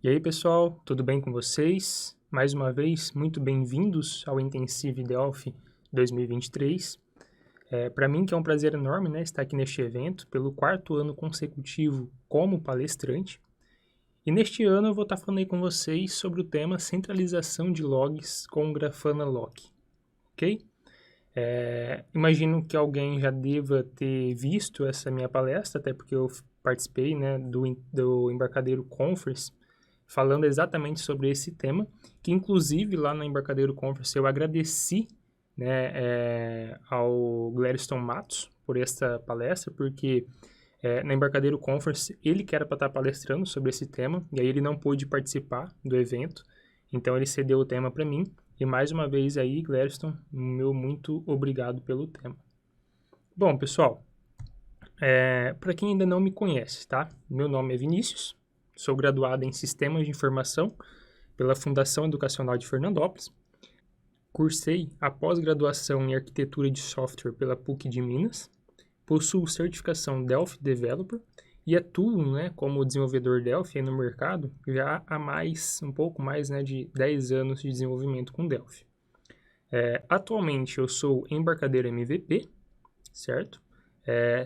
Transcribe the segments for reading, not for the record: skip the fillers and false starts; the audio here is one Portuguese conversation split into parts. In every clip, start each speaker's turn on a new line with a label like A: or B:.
A: E aí, pessoal, tudo bem com vocês? Mais uma vez, muito bem-vindos ao Intensive Delphi 2023. Para mim, que é um prazer enorme, né, estar aqui neste evento, pelo quarto ano consecutivo como palestrante. E neste ano eu vou estar falando aí com vocês sobre o tema centralização de logs com o Grafana Lock, ok? Imagino que alguém já deva ter visto essa minha palestra, até porque eu participei, né, do Embarcadero Conference, falando exatamente sobre esse tema, que inclusive lá na Embarcadero Conference eu agradeci, né, ao Gladstone Matos por esta palestra, porque na Embarcadero Conference ele que era para estar palestrando sobre esse tema, e aí ele não pôde participar do evento, então ele cedeu o tema para mim, e mais uma vez aí, Gladstone, meu muito obrigado pelo tema. Bom, pessoal, para quem ainda não me conhece, tá? Meu nome é Vinícius, sou graduado em Sistemas de Informação pela Fundação Educacional de Fernandópolis. Cursei a pós-graduação em Arquitetura de Software pela PUC de Minas. Possuo certificação Delphi Developer e atuo, né, como desenvolvedor Delphi aí no mercado já há um pouco mais, né, de 10 anos de desenvolvimento com Delphi. Atualmente eu sou embarcadeiro MVP, certo?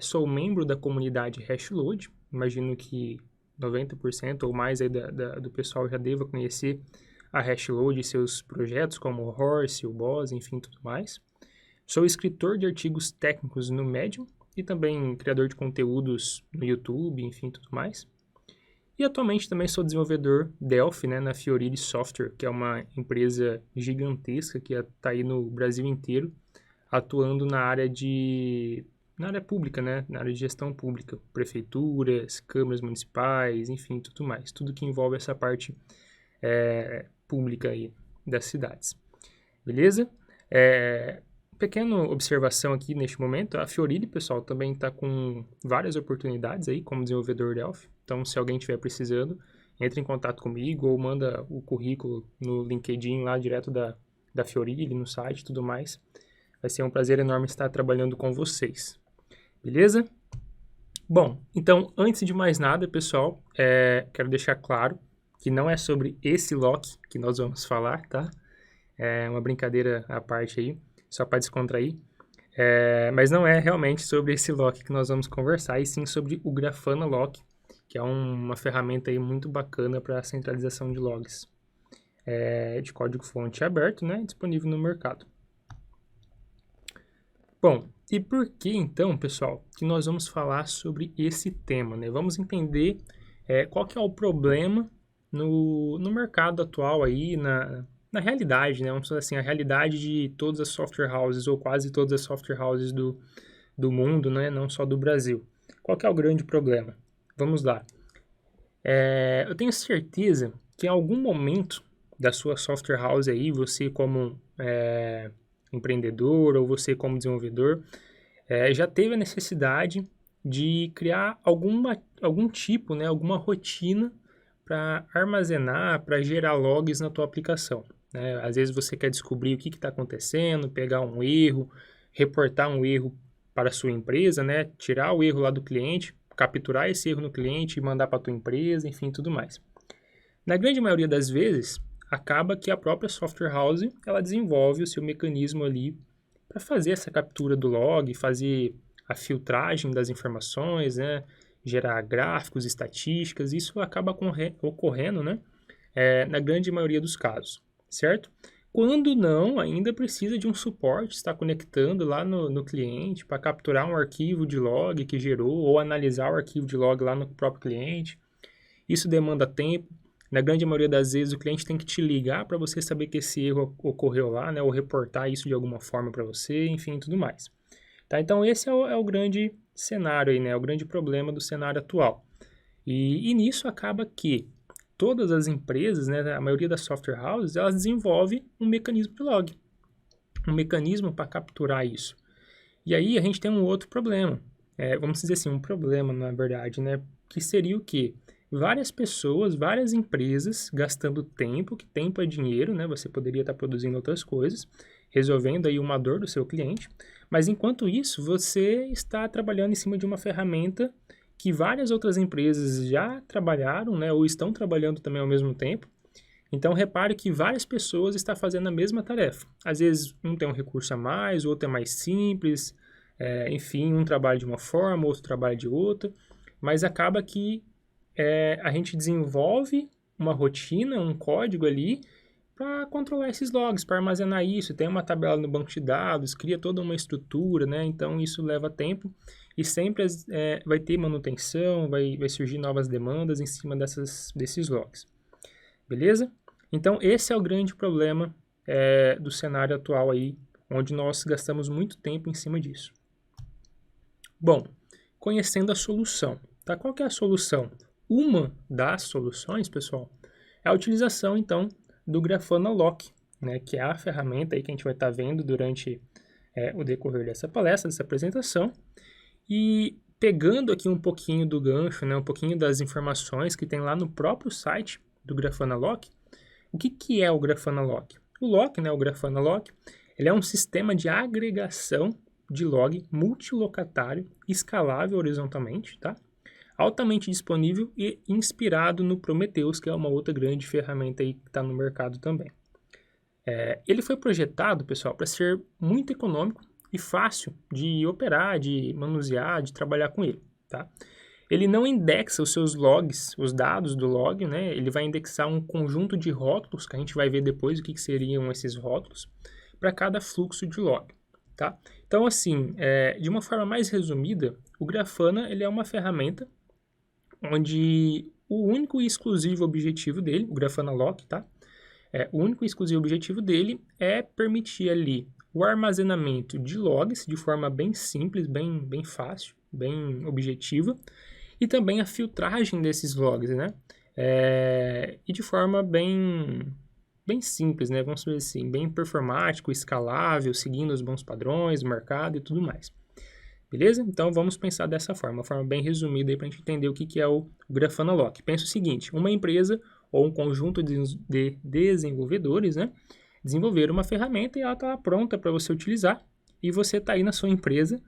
A: Sou membro da comunidade Hashload, imagino que 90% ou mais aí do pessoal já deva conhecer a Hashload e seus projetos, como o Horse, o Boss, enfim, tudo mais. Sou escritor de artigos técnicos no Medium e também criador de conteúdos no YouTube, enfim, tudo mais. E atualmente também sou desenvolvedor Delphi, né, na Fiorire Software, que é uma empresa gigantesca que está aí no Brasil inteiro, atuando na área pública, né? Na área de gestão pública, prefeituras, câmaras municipais, enfim, tudo mais. Tudo que envolve essa parte pública aí das cidades. Beleza? Pequena observação aqui neste momento, a Fiorire, pessoal, também está com várias oportunidades aí como desenvolvedor Delphi. Então, se alguém estiver precisando, entre em contato comigo ou manda o currículo no LinkedIn lá direto da Fiorire, no site e tudo mais. Vai ser um prazer enorme estar trabalhando com vocês. Beleza? Bom, então, antes de mais nada, pessoal, quero deixar claro que não é sobre esse lock que nós vamos falar, tá? É uma brincadeira à parte aí, só para descontrair. Mas não é realmente sobre esse lock que nós vamos conversar, e sim sobre o Grafana Lock, que é uma ferramenta aí muito bacana para centralização de logs. De código-fonte aberto, né? Disponível no mercado. Bom, e por que então, pessoal, que nós vamos falar sobre esse tema, né? Vamos entender qual que é o problema no mercado atual aí, na realidade, né? Vamos falar assim, a realidade de todas as software houses, ou quase todas as software houses do mundo, né? Não só do Brasil. Qual que é o grande problema? Vamos lá. Eu tenho certeza que em algum momento da sua software house aí, você como empreendedor ou você como desenvolvedor, já teve a necessidade de criar algum tipo, né, alguma rotina para armazenar, para gerar logs na tua aplicação. Né? Às vezes você quer descobrir o que está acontecendo, pegar um erro, reportar um erro para a sua empresa, né? Tirar o erro lá do cliente, capturar esse erro no cliente e mandar para a tua empresa, enfim, tudo mais. Na grande maioria das vezes, acaba que a própria software house ela desenvolve o seu mecanismo ali para fazer essa captura do log, fazer a filtragem das informações, né? Gerar gráficos, estatísticas, isso acaba ocorrendo, né? Na grande maioria dos casos, certo? Quando não, ainda precisa de um suporte, está conectando lá no cliente para capturar um arquivo de log que gerou ou analisar o arquivo de log lá no próprio cliente. Isso demanda tempo. Na grande maioria das vezes, o cliente tem que te ligar para você saber que esse erro ocorreu lá, né? Ou reportar isso de alguma forma para você, enfim, tudo mais. Tá? Então, esse é o grande cenário aí, né? O grande problema do cenário atual. E nisso acaba que todas as empresas, né, a maioria das software houses, elas desenvolvem um mecanismo de log. Um mecanismo para capturar isso. E aí a gente tem um outro problema. Vamos dizer assim, um problema, na verdade, né? Que seria o quê? Várias pessoas, várias empresas gastando tempo, que tempo é dinheiro, né? Você poderia estar produzindo outras coisas, resolvendo aí uma dor do seu cliente, mas enquanto isso, você está trabalhando em cima de uma ferramenta que várias outras empresas já trabalharam, né, ou estão trabalhando também ao mesmo tempo. Então, repare que várias pessoas estão fazendo a mesma tarefa. Às vezes, um tem um recurso a mais, o outro é mais simples, enfim, um trabalha de uma forma, outro trabalha de outra, mas acaba que a gente desenvolve uma rotina, um código ali, para controlar esses logs, para armazenar isso. Tem uma tabela no banco de dados, cria toda uma estrutura, né? Então, isso leva tempo e sempre vai ter manutenção, vai surgir novas demandas em cima desses logs. Beleza? Então, esse é o grande problema do cenário atual aí, onde nós gastamos muito tempo em cima disso. Bom, conhecendo a solução, tá? Qual que é a solução? Uma das soluções, pessoal, é a utilização, então, do Grafana Lock, né? Que é a ferramenta aí que a gente vai estar vendo durante o decorrer dessa palestra, dessa apresentação. E pegando aqui um pouquinho do gancho, né? Um pouquinho das informações que tem lá no próprio site do Grafana Lock. O que é o Grafana Lock? O Lock, né, o Grafana Lock, ele é um sistema de agregação de log multilocatário, escalável horizontalmente, tá? Altamente disponível e inspirado no Prometheus, que é uma outra grande ferramenta aí que está no mercado também. Ele foi projetado, pessoal, para ser muito econômico e fácil de operar, de manusear, de trabalhar com ele, tá? Ele não indexa os seus logs, os dados do log, né? Ele vai indexar um conjunto de rótulos, que a gente vai ver depois o que seriam esses rótulos, para cada fluxo de log, tá? Então, assim, de uma forma mais resumida, o Grafana ele é uma ferramenta onde o único e exclusivo objetivo dele, o Grafana Lock, tá? O único e exclusivo objetivo dele é permitir ali o armazenamento de logs de forma bem simples, bem fácil, bem objetiva, e também a filtragem desses logs, né? E de forma bem simples, né? Vamos dizer assim, bem performático, escalável, seguindo os bons padrões do mercado e tudo mais. Beleza? Então, vamos pensar dessa forma, uma forma bem resumida aí para a gente entender o que é o Grafana Lock. Pensa o seguinte, uma empresa ou um conjunto de desenvolvedores, né? Desenvolver uma ferramenta e ela está pronta para você utilizar e você está aí na sua empresa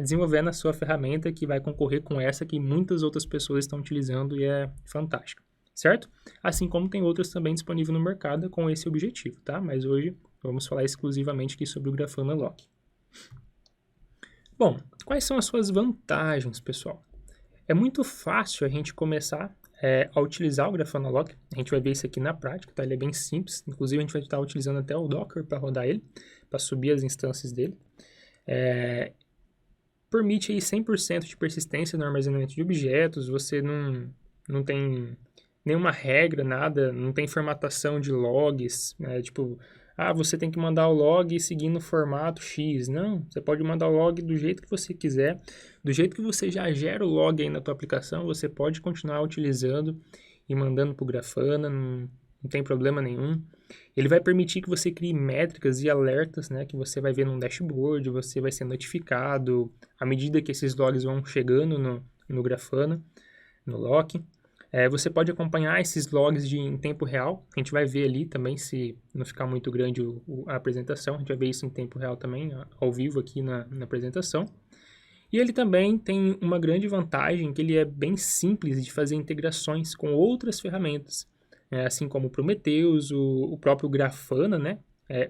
A: desenvolvendo a sua ferramenta que vai concorrer com essa que muitas outras pessoas estão utilizando e é fantástica, certo? Assim como tem outras também disponíveis no mercado com esse objetivo, tá? Mas hoje vamos falar exclusivamente aqui sobre o Grafana Lock. Bom, quais são as suas vantagens, pessoal? É muito fácil a gente começar a utilizar o Grafana Lock. A gente vai ver isso aqui na prática, tá? Ele é bem simples. Inclusive, a gente vai estar utilizando até o Docker para rodar ele, para subir as instâncias dele. Permite aí 100% de persistência no armazenamento de objetos. Você não tem nenhuma regra, nada. Não tem formatação de logs, tipo... você tem que mandar o log seguindo o formato X. Não, você pode mandar o log do jeito que você quiser. Do jeito que você já gera o log aí na tua aplicação, você pode continuar utilizando e mandando para o Grafana, não tem problema nenhum. Ele vai permitir que você crie métricas e alertas, né, que você vai ver num dashboard, você vai ser notificado à medida que esses logs vão chegando no Grafana, no Lock. Você pode acompanhar esses logs em tempo real. A gente vai ver ali também, se não ficar muito grande a apresentação. A gente vai ver isso em tempo real também, ao vivo aqui na apresentação. E ele também tem uma grande vantagem, que ele é bem simples de fazer integrações com outras ferramentas, assim como o Prometheus, o próprio Grafana, né?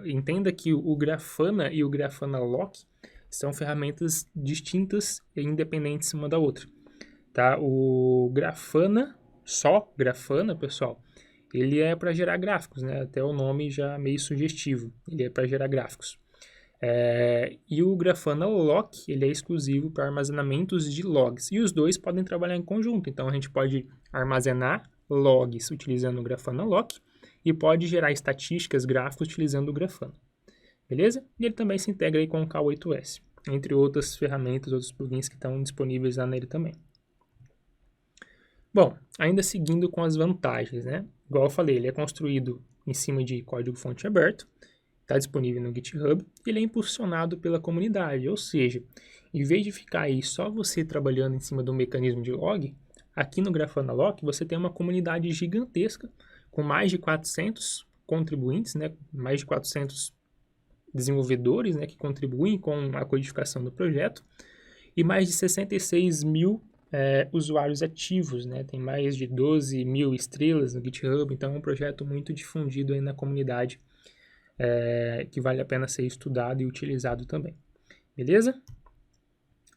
A: Entenda que o Grafana e o Grafana Lock são ferramentas distintas e independentes uma da outra. Tá? O Grafana... Só Grafana, pessoal, ele é para gerar gráficos, né? Até o nome já meio sugestivo, ele é para gerar gráficos. E o Grafana Lock, ele é exclusivo para armazenamentos de logs, e os dois podem trabalhar em conjunto, então a gente pode armazenar logs utilizando o Grafana Lock e pode gerar estatísticas, gráficos utilizando o Grafana, beleza? E ele também se integra aí com o K8s, entre outras ferramentas, outros plugins que estão disponíveis lá nele também. Bom, ainda seguindo com as vantagens, né? Igual eu falei, ele é construído em cima de código-fonte aberto, está disponível no GitHub, e ele é impulsionado pela comunidade, ou seja, em vez de ficar aí só você trabalhando em cima do mecanismo de log, aqui no Grafana Lock você tem uma comunidade gigantesca, com mais de 400 contribuintes, né? Mais de 400 desenvolvedores, né? Que contribuem com a codificação do projeto, e mais de 66 mil usuários ativos, né? Tem mais de 12 mil estrelas no GitHub, então é um projeto muito difundido aí na comunidade, que vale a pena ser estudado e utilizado também. Beleza?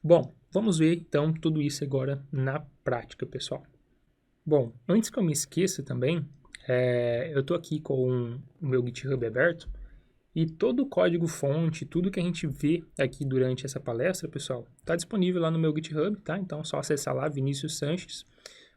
A: Bom, vamos ver então tudo isso agora na prática, pessoal. Bom, antes que eu me esqueça também, eu estou aqui com o meu GitHub aberto e todo o código-fonte, tudo que a gente vê aqui durante essa palestra, pessoal, está disponível lá no meu GitHub, tá? Então é só acessar lá, Vinícius Sanches,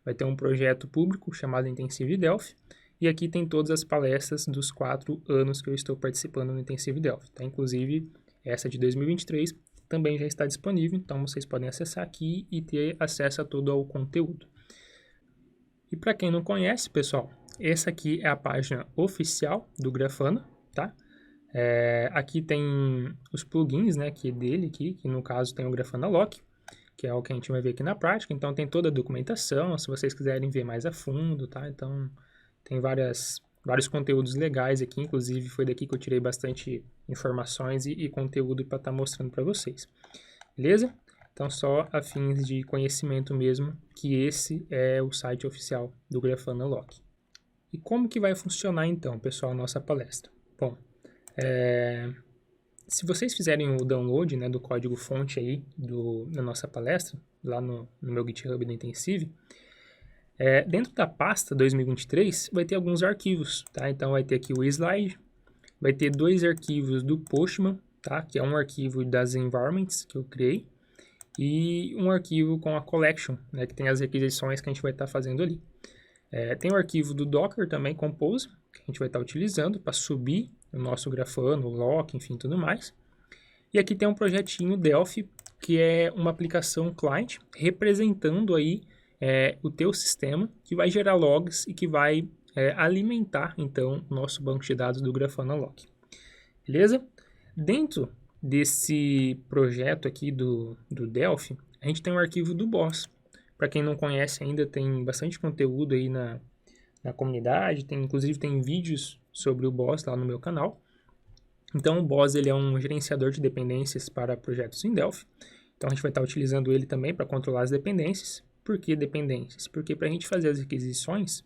A: vai ter um projeto público chamado Intensive Delphi, e aqui tem todas as palestras dos 4 anos que eu estou participando no Intensive Delphi, tá? Inclusive, essa de 2023 também já está disponível, então vocês podem acessar aqui e ter acesso a todo o conteúdo. E para quem não conhece, pessoal, essa aqui é a página oficial do Grafana, tá? Aqui tem os plugins, né, que no caso tem o Grafana Lock, que é o que a gente vai ver aqui na prática. Então tem toda a documentação, se vocês quiserem ver mais a fundo, tá? Então tem vários conteúdos legais aqui, inclusive foi daqui que eu tirei bastante informações e conteúdo para estar mostrando para vocês. Beleza? Então só a fins de conhecimento mesmo, que esse é o site oficial do Grafana Lock. E como que vai funcionar então, pessoal, a nossa palestra? Bom, se vocês fizerem o download, né, do código-fonte aí da nossa palestra, lá no meu GitHub do Intensive, dentro da pasta 2023 vai ter alguns arquivos, tá? Então vai ter aqui o slide, vai ter 2 arquivos do Postman, tá? Que é um arquivo das environments que eu criei, e um arquivo com a collection, né, que tem as requisições que a gente vai estar fazendo ali. Tem o arquivo do Docker também, Compose, que a gente vai estar utilizando para subir o nosso Grafana, o Lock, enfim, tudo mais. E aqui tem um projetinho Delphi, que é uma aplicação client, representando aí o teu sistema, que vai gerar logs e que vai alimentar, então, o nosso banco de dados do Grafana Lock. Beleza? Dentro desse projeto aqui do Delphi, a gente tem um arquivo do Boss. Para quem não conhece ainda, tem bastante conteúdo aí na comunidade, inclusive tem vídeos sobre o Boss lá no meu canal. Então o Boss ele é um gerenciador de dependências para projetos em Delphi. Então a gente vai estar utilizando ele também para controlar as dependências. Por que dependências? Porque para a gente fazer as requisições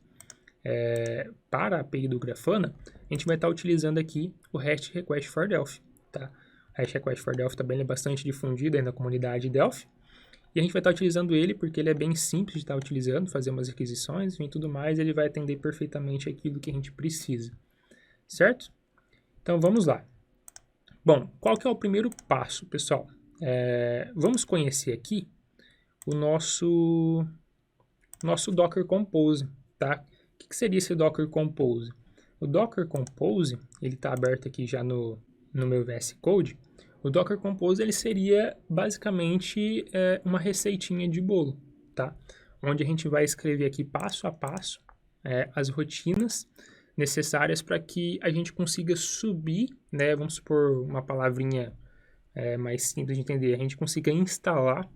A: para a API do Grafana, a gente vai estar utilizando aqui o REST Request for Delphi. Tá? O REST Request for Delphi também é bastante difundido aí na comunidade Delphi. E a gente vai estar utilizando ele porque ele é bem simples de estar utilizando, fazer umas requisições e tudo mais, ele vai atender perfeitamente aquilo que a gente precisa, certo? Então vamos lá. Bom, qual que é o primeiro passo, pessoal? Vamos conhecer aqui o nosso Docker Compose, tá? O que seria esse Docker Compose? O Docker Compose, ele está aberto aqui já no meu VS Code. O Docker Compose ele seria basicamente uma receitinha de bolo, tá? Onde a gente vai escrever aqui passo a passo as rotinas necessárias para que a gente consiga subir, né? Vamos supor uma palavrinha mais simples de entender, a gente consiga instalar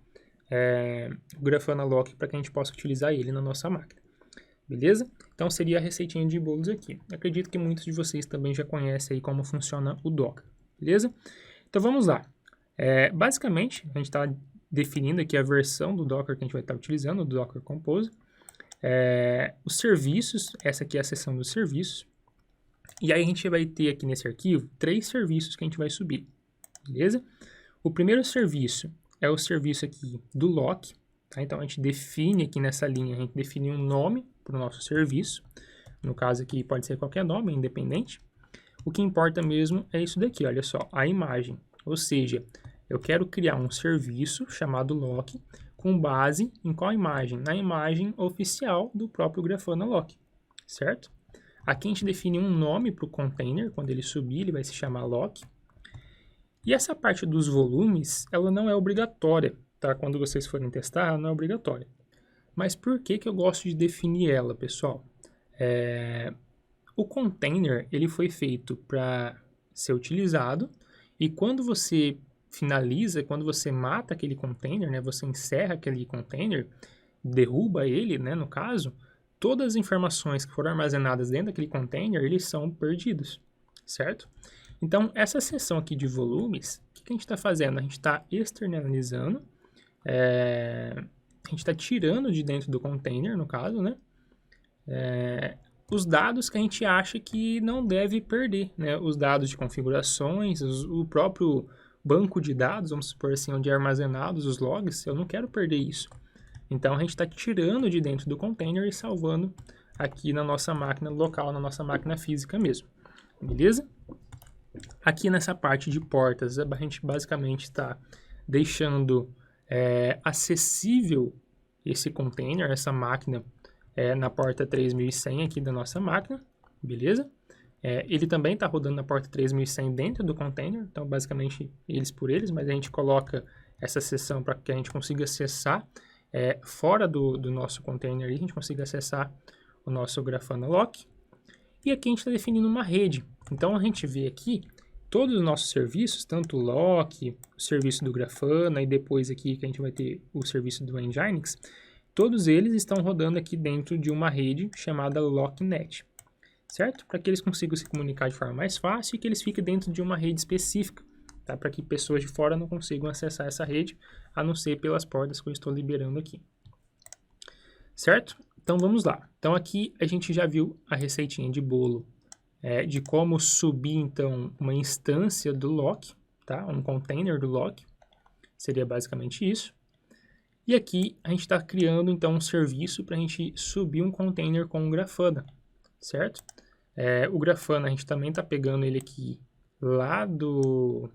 A: o Grafana Lock para que a gente possa utilizar ele na nossa máquina. Beleza? Então seria a receitinha de bolos aqui. Acredito que muitos de vocês também já conhecem aí como funciona o Docker. Beleza? Então vamos lá. Basicamente, a gente está definindo aqui a versão do Docker que a gente vai estar utilizando, o Docker Compose. Os serviços, essa aqui é a seção dos serviços. E aí a gente vai ter aqui nesse arquivo 3 serviços que a gente vai subir. Beleza? O primeiro serviço é o serviço aqui do lock. Tá? Então a gente define aqui nessa linha, a gente define um nome para o nosso serviço. No caso aqui pode ser qualquer nome, independente. O que importa mesmo é isso daqui, olha só, a imagem. Ou seja, eu quero criar um serviço chamado Lock com base em qual imagem? Na imagem oficial do próprio Grafana Lock, certo? Aqui a gente define um nome para o container, quando ele subir ele vai se chamar Lock. E essa parte dos volumes, ela não é obrigatória, tá? Quando vocês forem testar, ela não é obrigatória. Mas por que eu gosto de definir ela, pessoal? O container, ele foi feito para ser utilizado e quando você finaliza, quando você mata aquele container, né, você encerra aquele container, derruba ele, né, no caso, todas as informações que foram armazenadas dentro daquele container, eles são perdidos, certo? Então, essa seção aqui de volumes, o que a gente está fazendo? A gente está externalizando a gente está tirando de dentro do container, no caso, né? Os dados que a gente acha que não deve perder, né? Os dados de configurações, o próprio banco de dados, vamos supor assim, onde é armazenados os logs, eu não quero perder isso. Então, a gente está tirando de dentro do container e salvando aqui na nossa máquina local, na nossa máquina física mesmo. Beleza? Aqui nessa parte de portas, a gente basicamente está deixando acessível esse container, essa máquina, na porta 3100 aqui da nossa máquina, beleza? Ele também está rodando na porta 3100 dentro do container, então basicamente eles por eles, mas a gente coloca essa seção para que a gente consiga acessar fora do nosso container, a gente consiga acessar o nosso Grafana Lock. E aqui a gente está definindo uma rede, então a gente vê aqui todos os nossos serviços, tanto o Lock, o serviço do Grafana e depois aqui que a gente vai ter o serviço do Nginx, todos eles estão rodando aqui dentro de uma rede chamada LockNet, certo? Para que eles consigam se comunicar de forma mais fácil e que eles fiquem dentro de uma rede específica, tá? Para que pessoas de fora não consigam acessar essa rede, a não ser pelas portas que eu estou liberando aqui, certo? Então vamos lá. Então aqui a gente já viu a receitinha de bolo de como subir então uma instância do Lock, tá? Um container do Lock, seria basicamente isso. E aqui a gente está criando então um serviço para a gente subir um container com o Grafana, certo? O Grafana a gente também está pegando ele aqui lá do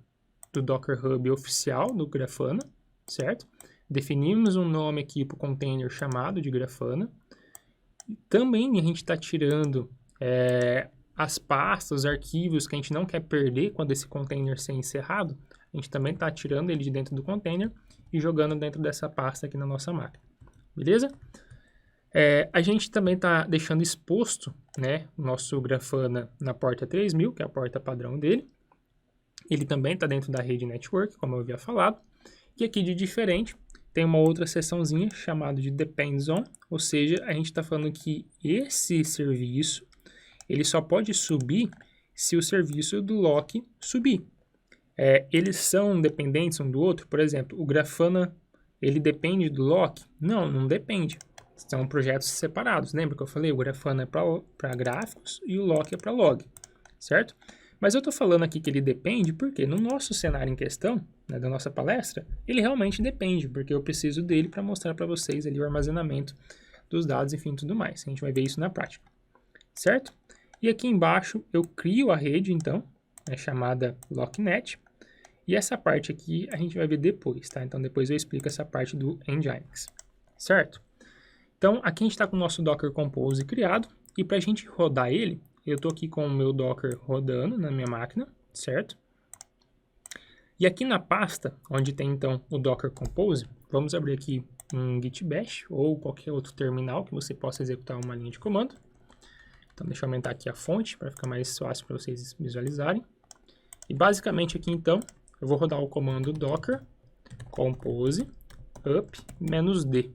A: Docker Hub oficial do Grafana, certo? Definimos um nome aqui para o container chamado de Grafana. Também a gente está tirando as pastas, os arquivos que a gente não quer perder quando esse container ser encerrado. A gente também está tirando ele de dentro do container e jogando dentro dessa pasta aqui na nossa máquina. Beleza? A gente também está deixando exposto, né, o nosso Grafana na porta 3000, que é a porta padrão dele. Ele também está dentro da rede network, como eu havia falado. E aqui de diferente, tem uma outra seçãozinha chamada de Depends On, ou seja, a gente está falando que esse serviço, ele só pode subir se o serviço do Lock subir. Eles são dependentes um do outro, por exemplo, o Grafana, ele depende do Lock? Não, não depende. São projetos separados, lembra que eu falei? O Grafana é para gráficos e o Lock é para log, certo? Mas eu estou falando aqui que ele depende porque no nosso cenário em questão, né, da nossa palestra, ele realmente depende, porque eu preciso dele para mostrar para vocês ali o armazenamento dos dados, enfim, tudo mais. A gente vai ver isso na prática, certo? E aqui embaixo eu crio a rede, então, chamada LockNet, e essa parte aqui a gente vai ver depois, tá? Então depois eu explico essa parte do Nginx, certo? Então aqui a gente está com o nosso Docker Compose criado, e para a gente rodar ele, eu estou aqui com o meu Docker rodando na minha máquina, certo? E aqui na pasta, onde tem então o Docker Compose, vamos abrir aqui um Git Bash ou qualquer outro terminal que você possa executar uma linha de comando. Então deixa eu aumentar aqui a fonte para ficar mais fácil para vocês visualizarem. E basicamente aqui então, eu vou rodar o comando docker compose up -d.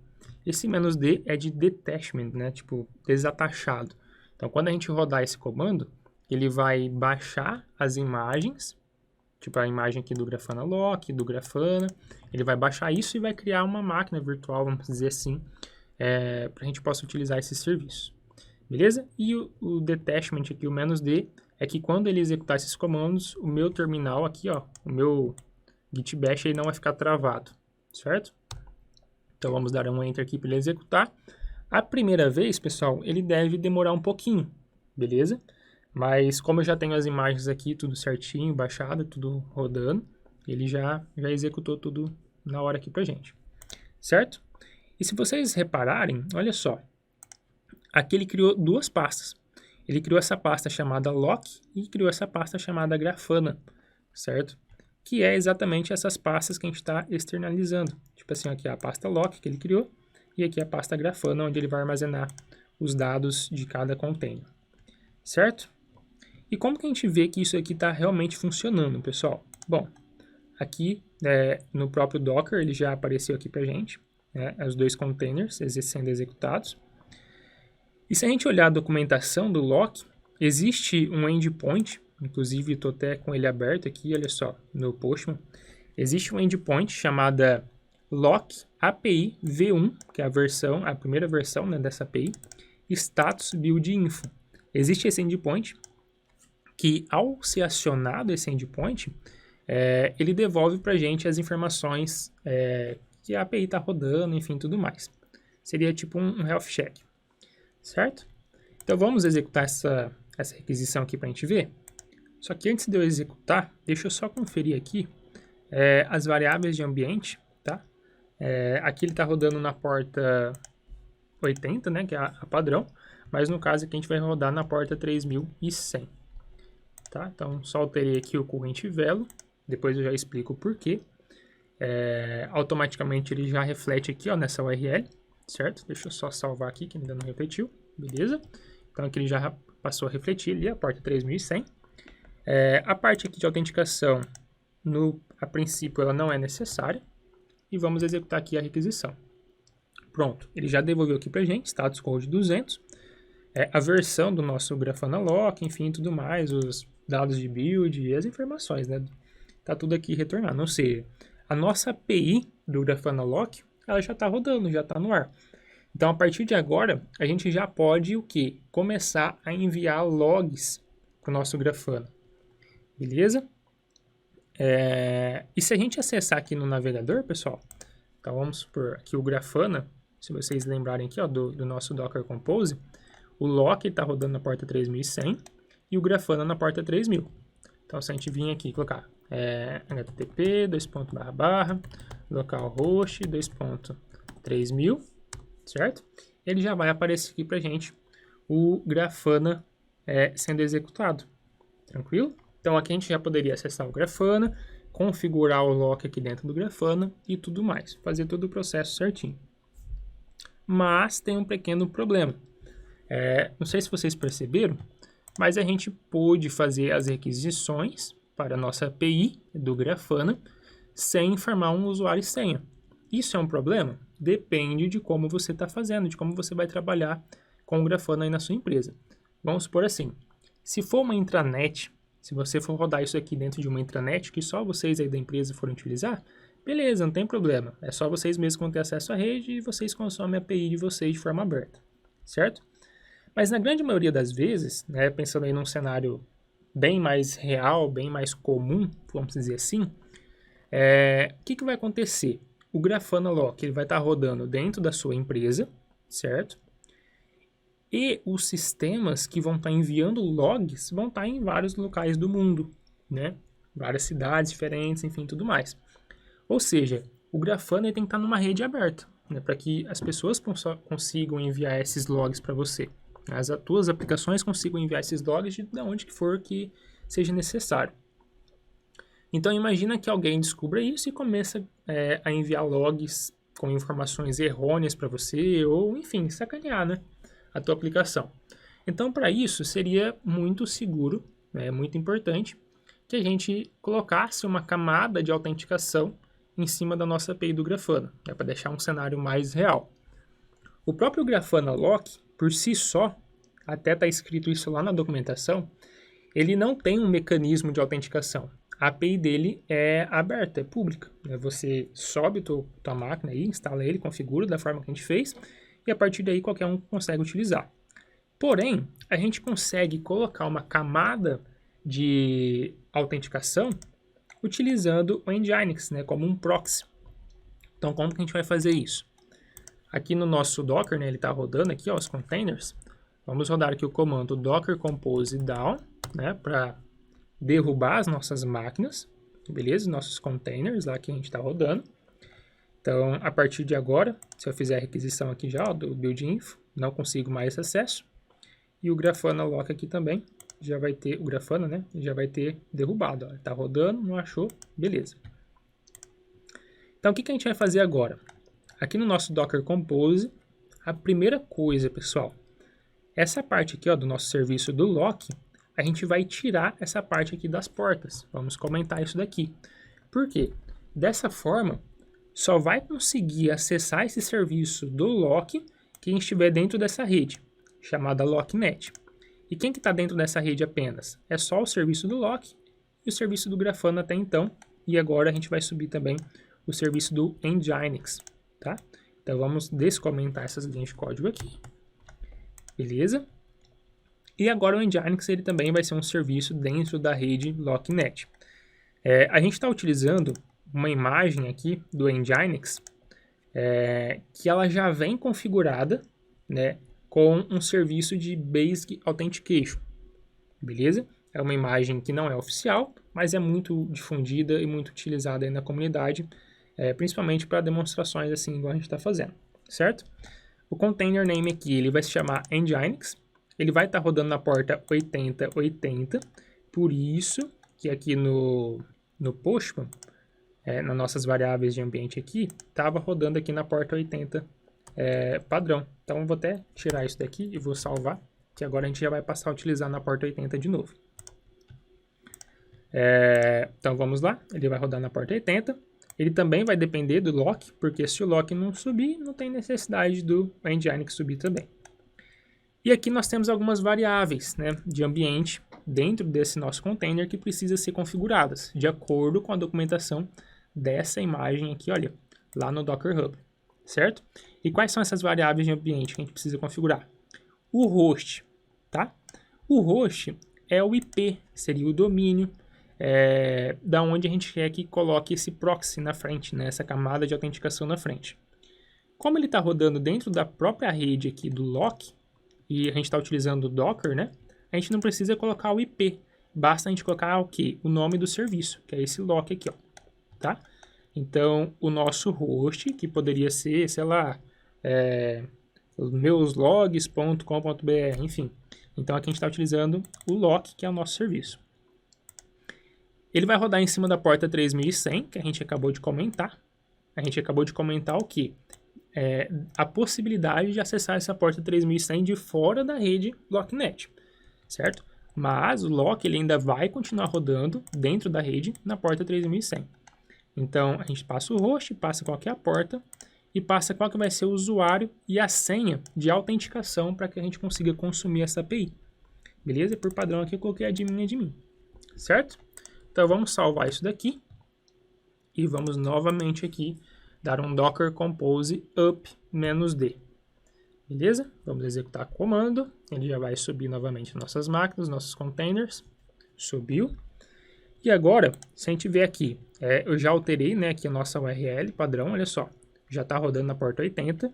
A: Esse -d é de detachment, né? Tipo, desatachado. Então, quando a gente rodar esse comando, ele vai baixar as imagens, tipo a imagem aqui do Grafana Lock, do Grafana, ele vai baixar isso e vai criar uma máquina virtual, vamos dizer assim, para a gente possa utilizar esses serviços. Beleza? E o detachment aqui, o -d, é que quando ele executar esses comandos, o meu terminal aqui, ó, o meu Git Bash, ele não vai ficar travado, certo? Então, vamos dar um Enter aqui para ele executar. A primeira vez, pessoal, ele deve demorar um pouquinho, beleza? Mas como eu já tenho as imagens aqui, tudo certinho, baixado, tudo rodando, ele já executou tudo na hora aqui pra gente, certo? E se vocês repararem, olha só, aqui ele criou duas pastas. Ele criou essa pasta chamada Lock e criou essa pasta chamada Grafana, certo? Que é exatamente essas pastas que a gente está externalizando. Tipo assim, aqui a pasta Lock que ele criou, e aqui a pasta Grafana, onde ele vai armazenar os dados de cada container, certo? E como que a gente vê que isso aqui está realmente funcionando, pessoal? Bom, aqui no próprio Docker, ele já apareceu aqui para a gente, né, os dois containers sendo executados. E se a gente olhar a documentação do Lock, existe um endpoint, inclusive estou até com ele aberto aqui, olha só, no Postman, existe um endpoint chamada lock API V1, que é a primeira versão, né, dessa API, status build info. Existe esse endpoint que, ao ser acionado esse endpoint, ele devolve para a gente as informações que a API está rodando, enfim, tudo mais. Seria tipo um health check, certo? Então vamos executar essa requisição aqui para a gente ver. Só que antes de eu executar, deixa eu só conferir aqui as variáveis de ambiente, tá? Aqui ele está rodando na porta 80, né, que é a padrão, mas no caso aqui a gente vai rodar na porta 3100. Tá? Então só alterei aqui o current value, depois eu já explico o porquê. Automaticamente ele já reflete aqui, ó, nessa URL, certo? Deixa eu só salvar aqui que ainda não refletiu, beleza? Então aqui ele já passou a refletir ali a porta 3100. A parte aqui de autenticação, a princípio ela não é necessária, e vamos executar aqui a requisição. Pronto, ele já devolveu aqui pra gente, status code 200, a versão do nosso Grafana Lock, enfim, tudo mais, os dados de build e as informações, né? Tá tudo aqui retornado, ou seja, a nossa API do Grafana Lock, ela já está rodando, já está no ar. Então, a partir de agora, a gente já pode o quê? Começar a enviar logs para o nosso Grafana, beleza? E se a gente acessar aqui no navegador, pessoal, então vamos supor aqui o Grafana, se vocês lembrarem aqui, ó, do nosso Docker Compose, o lock está rodando na porta 3100 e o Grafana na porta 3000. Então, se a gente vir aqui e colocar http localhost 2.3000, certo? Ele já vai aparecer aqui para a gente o Grafana sendo executado. Tranquilo? Então, aqui a gente já poderia acessar o Grafana, configurar o lock aqui dentro do Grafana e tudo mais. Fazer todo o processo certinho. Mas tem um pequeno problema. Não sei se vocês perceberam, mas a gente pôde fazer as requisições para a nossa API do Grafana sem informar um usuário e senha. Isso é um problema? Depende de como você está fazendo, de como você vai trabalhar com o Grafana aí na sua empresa. Vamos supor assim, se for uma intranet, se você for rodar isso aqui dentro de uma intranet que só vocês aí da empresa forem utilizar, beleza, não tem problema. É só vocês mesmos que vão ter acesso à rede e vocês consomem a API de vocês de forma aberta, certo? Mas na grande maioria das vezes, né, pensando aí num cenário bem mais real, bem mais comum, vamos dizer assim, o que vai acontecer? O Grafana Lock ele vai estar rodando dentro da sua empresa, certo? E os sistemas que vão estar enviando logs vão estar em vários locais do mundo, né? Várias cidades diferentes, enfim, tudo mais. Ou seja, o Grafana ele tem que estar numa rede aberta, né, para que as pessoas consigam enviar esses logs para você. As tuas aplicações consigam enviar esses logs de onde que for que seja necessário. Então, imagina que alguém descubra isso e começa a enviar logs com informações errôneas para você, ou, enfim, sacanear, né, a tua aplicação. Então, para isso, seria muito seguro, muito importante, que a gente colocasse uma camada de autenticação em cima da nossa API do Grafana, para deixar um cenário mais real. O próprio Grafana Lock, por si só, até está escrito isso lá na documentação, ele não tem um mecanismo de autenticação. A API dele é aberta, é pública. Você sobe tua máquina aí, instala ele, configura da forma que a gente fez, e a partir daí qualquer um consegue utilizar. Porém, a gente consegue colocar uma camada de autenticação utilizando o Nginx, né, como um proxy. Então, como que a gente vai fazer isso? Aqui no nosso Docker, né, ele está rodando aqui, ó, os containers. Vamos rodar aqui o comando docker compose down, né, para derrubar as nossas máquinas, beleza? Os nossos containers lá que a gente está rodando. Então, a partir de agora, se eu fizer a requisição aqui já, ó, do build info, não consigo mais acesso. E o Grafana Lock aqui também, já vai ter, o Grafana, né, já vai ter derrubado, ó. Tá rodando, não achou, beleza. Então, o que a gente vai fazer agora? Aqui no nosso Docker Compose, a primeira coisa, pessoal, essa parte aqui, ó, do nosso serviço do lock, a gente vai tirar essa parte aqui das portas. Vamos comentar isso daqui. Por quê? Dessa forma, só vai conseguir acessar esse serviço do lock quem estiver dentro dessa rede, chamada LockNet. E quem que está dentro dessa rede apenas? É só o serviço do lock e o serviço do Grafana até então. E agora a gente vai subir também o serviço do Nginx, tá? Então vamos descomentar essas linhas de código aqui, beleza? E agora o Nginx ele também vai ser um serviço dentro da rede LockNet. A gente está utilizando uma imagem aqui do Nginx que ela já vem configurada, né, com um serviço de Basic Authentication, beleza? É uma imagem que não é oficial, mas é muito difundida e muito utilizada aí na comunidade, principalmente para demonstrações assim, igual a gente está fazendo, certo? O container name aqui, ele vai se chamar Nginx, ele vai estar rodando na porta 8080, por isso que aqui no Postman, nas nossas variáveis de ambiente aqui, estava rodando aqui na porta 80 padrão. Então eu vou até tirar isso daqui e vou salvar, que agora a gente já vai passar a utilizar na porta 80 de novo. Então vamos lá, ele vai rodar na porta 80. Ele também vai depender do lock, porque se o lock não subir, não tem necessidade do Nginx subir também. E aqui nós temos algumas variáveis, né, de ambiente dentro desse nosso container que precisam ser configuradas, de acordo com a documentação dessa imagem aqui, olha, lá no Docker Hub, certo? E quais são essas variáveis de ambiente que a gente precisa configurar? O host, tá? O host é o IP, seria o domínio, da onde a gente quer que coloque esse proxy na frente, né, essa camada de autenticação na frente. Como ele está rodando dentro da própria rede aqui do lock, e a gente está utilizando o Docker, né, a gente não precisa colocar o IP, basta a gente colocar o quê? O nome do serviço, que é esse lock aqui, ó, tá? Então, o nosso host, que poderia ser, sei lá, meuslogs.com.br, enfim. Então, aqui a gente está utilizando o lock, que é o nosso serviço. Ele vai rodar em cima da porta 3100, que a gente acabou de comentar. A gente acabou de comentar o quê? A possibilidade de acessar essa porta 3100 de fora da rede LockNet, certo? Mas o lock ele ainda vai continuar rodando dentro da rede na porta 3100. Então, a gente passa o host, passa qual que é a porta e passa qual que vai ser o usuário e a senha de autenticação para que a gente consiga consumir essa API. Beleza? Por padrão aqui eu coloquei admin, certo? Então, vamos salvar isso daqui e vamos novamente aqui dar um docker compose up -d. Beleza? Vamos executar o comando. Ele já vai subir novamente nossas máquinas, nossos containers. Subiu. E agora, se a gente ver aqui, eu já alterei, né, aqui a nossa URL padrão, olha só. Já está rodando na porta 80.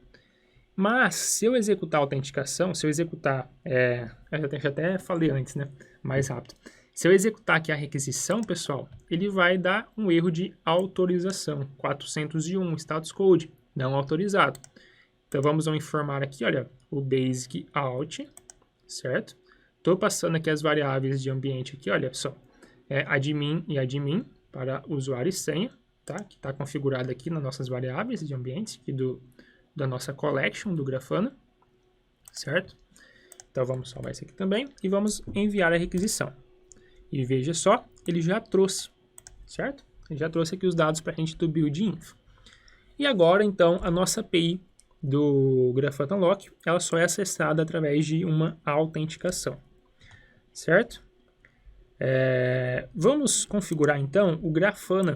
A: Mas, se eu executar a autenticação, se eu executar... eu já até falei antes, né? Mais rápido. Se eu executar aqui a requisição, pessoal, ele vai dar um erro de autorização. 401, status code, não autorizado. Então, vamos informar aqui, olha, o basic out, certo? Estou passando aqui as variáveis de ambiente aqui, olha só. Admin e admin para usuário e senha, tá? Que está configurado aqui nas nossas variáveis de ambiente, aqui da nossa collection do Grafana, certo? Então, vamos salvar isso aqui também e vamos enviar a requisição. E veja só, ele já trouxe, certo? Ele já trouxe aqui os dados para a gente do build info. E agora, então, a nossa API do Grafana Lock, ela só é acessada através de uma autenticação, certo? Vamos configurar, então, o Grafana.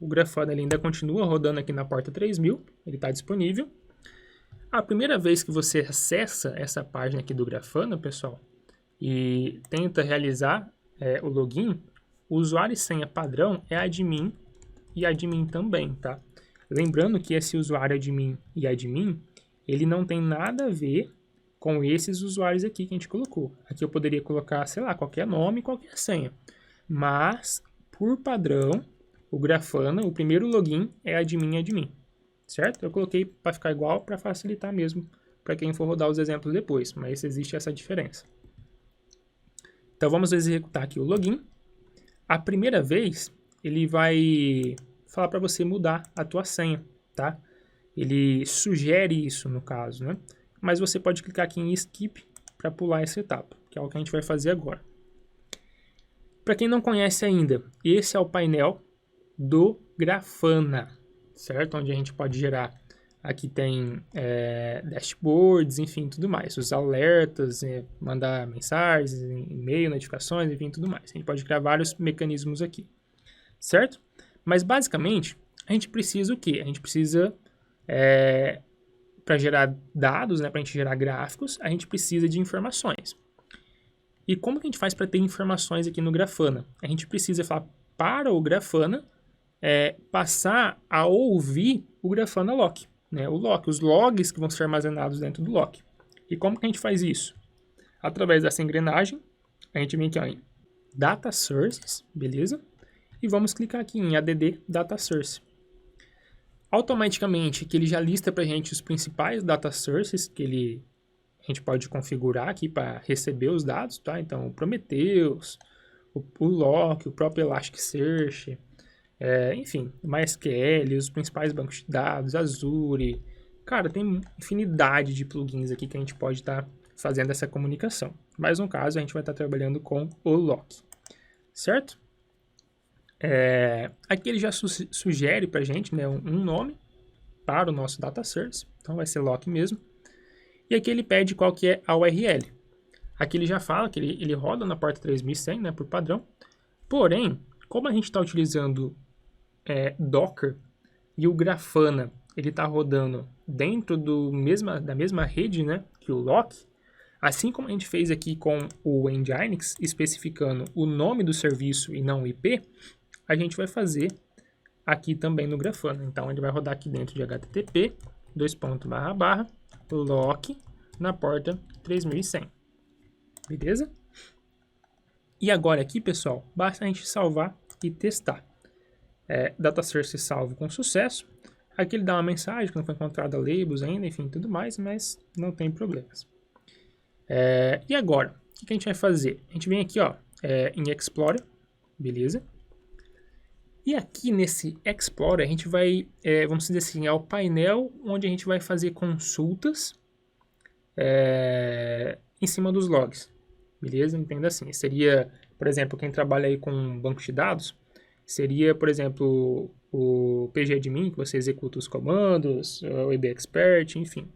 A: O Grafana ele ainda continua rodando aqui na porta 3000, ele está disponível. A primeira vez que você acessa essa página aqui do Grafana, pessoal, e tenta realizar o login, o usuário e senha padrão é admin e admin também, tá? Lembrando que esse usuário admin e admin, ele não tem nada a ver com esses usuários aqui que a gente colocou. Aqui eu poderia colocar, sei lá, qualquer nome, qualquer senha. Mas, por padrão, o Grafana, o primeiro login é admin e admin, certo? Eu coloquei para ficar igual, para facilitar mesmo, para quem for rodar os exemplos depois, mas existe essa diferença. Então, vamos executar aqui o login. A primeira vez, ele vai falar para você mudar a tua senha, tá? Ele sugere isso, no caso, né? Mas você pode clicar aqui em Skip para pular essa etapa, que é o que a gente vai fazer agora. Para quem não conhece ainda, esse é o painel do Grafana, certo? Onde a gente pode gerar... Aqui tem dashboards, enfim, tudo mais. Os alertas, mandar mensagens, e-mail, notificações, enfim, tudo mais. A gente pode criar vários mecanismos aqui, certo? Mas, basicamente, a gente precisa o quê? A gente precisa, para gerar dados, né, para a gente gerar gráficos, a gente precisa de informações. E como que a gente faz para ter informações aqui no Grafana? A gente precisa falar para o Grafana passar a ouvir o Grafana Lock, né? O lock, os logs que vão ser armazenados dentro do lock. E como que a gente faz isso? Através dessa engrenagem, a gente vem aqui ó, em Data Sources, beleza? E vamos clicar aqui em ADD Data Source. Automaticamente, que ele já lista para a gente os principais data sources que a gente pode configurar aqui para receber os dados, tá? Então, o Prometheus, o Lock, o próprio Elasticsearch, enfim, o MySQL, os principais bancos de dados, Azure. Cara, tem infinidade de plugins aqui que a gente pode estar fazendo essa comunicação. Mas no caso, a gente vai estar trabalhando com o Lock, certo? Aqui ele já sugere para a gente, né, um nome para o nosso data source, então vai ser Lock mesmo. E aqui ele pede qual que é a URL. Aqui ele já fala que ele roda na porta 3100, né, por padrão. Porém, como a gente está utilizando Docker e o Grafana ele está rodando dentro da mesma rede, né, que o Lock, assim como a gente fez aqui com o Nginx, especificando o nome do serviço e não o IP, a gente vai fazer aqui também no Grafana. Então, ele vai rodar aqui dentro de http, lock na porta 3100. Beleza? E agora aqui, pessoal, basta a gente salvar e testar. Data source salvo com sucesso. Aqui ele dá uma mensagem que não foi encontrada labels ainda, enfim, tudo mais, mas não tem problemas. E agora, o que a gente vai fazer? A gente vem aqui ó, em Explorer, beleza? E aqui nesse Explorer a gente vai, vamos dizer assim, é o painel onde a gente vai fazer consultas em cima dos logs, beleza? Entenda assim, seria, por exemplo, quem trabalha aí com banco de dados, seria, por exemplo, o pgadmin, que você executa os comandos, o EBExpert, enfim,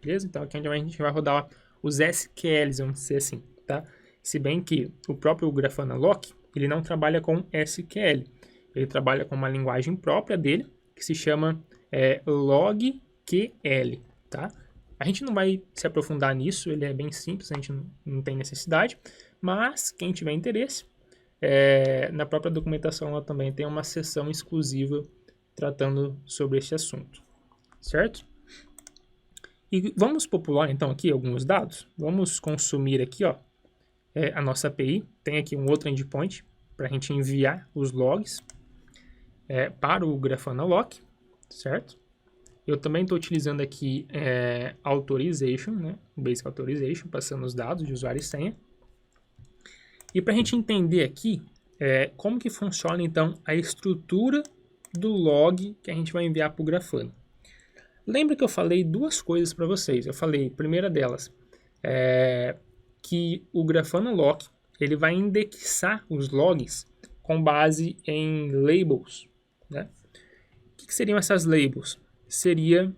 A: beleza? Então aqui a gente vai rodar os SQLs, vamos dizer assim, tá? Se bem que o próprio Grafana Lock, ele não trabalha com SQL, ele trabalha com uma linguagem própria dele, que se chama logql, tá? A gente não vai se aprofundar nisso, ele é bem simples, a gente não tem necessidade, mas quem tiver interesse, na própria documentação ela também tem uma seção exclusiva tratando sobre esse assunto, certo? E vamos popular então aqui alguns dados, vamos consumir aqui ó, a nossa API, tem aqui um outro endpoint para a gente enviar os logs para o Grafana Lock, certo? Eu também estou utilizando aqui Authorization, né? Basic Authorization, passando os dados de usuário e senha. E para a gente entender aqui como que funciona então a estrutura do log que a gente vai enviar para o Grafana. Lembra que eu falei duas coisas para vocês. Eu falei, a primeira delas, que o Grafana Lock ele vai indexar os logs com base em labels, né? O que seriam essas labels? Seria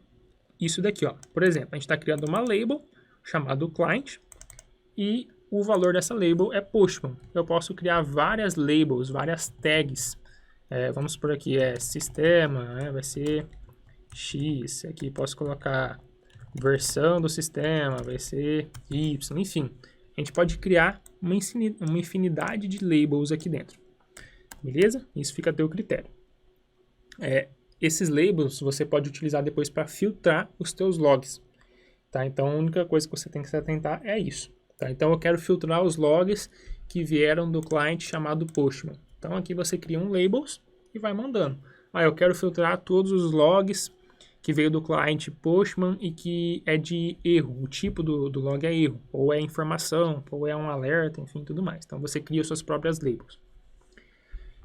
A: isso daqui, ó. Por exemplo, a gente está criando uma label chamada client e o valor dessa label é Postman. Eu posso criar várias labels, várias tags. Vamos por aqui, sistema, né? Vai ser X. Aqui posso colocar versão do sistema, vai ser Y, enfim. A gente pode criar uma infinidade de labels aqui dentro. Beleza? Isso fica a teu critério. Esses labels você pode utilizar depois para filtrar os teus logs. Tá? Então, a única coisa que você tem que se atentar é isso. Tá? Então, eu quero filtrar os logs que vieram do cliente chamado Postman. Então, aqui você cria um labels e vai mandando. Eu quero filtrar todos os logs que veio do cliente Postman e que é de erro. O tipo do log é erro, ou é informação, ou é um alerta, enfim, tudo mais. Então, você cria suas próprias labels.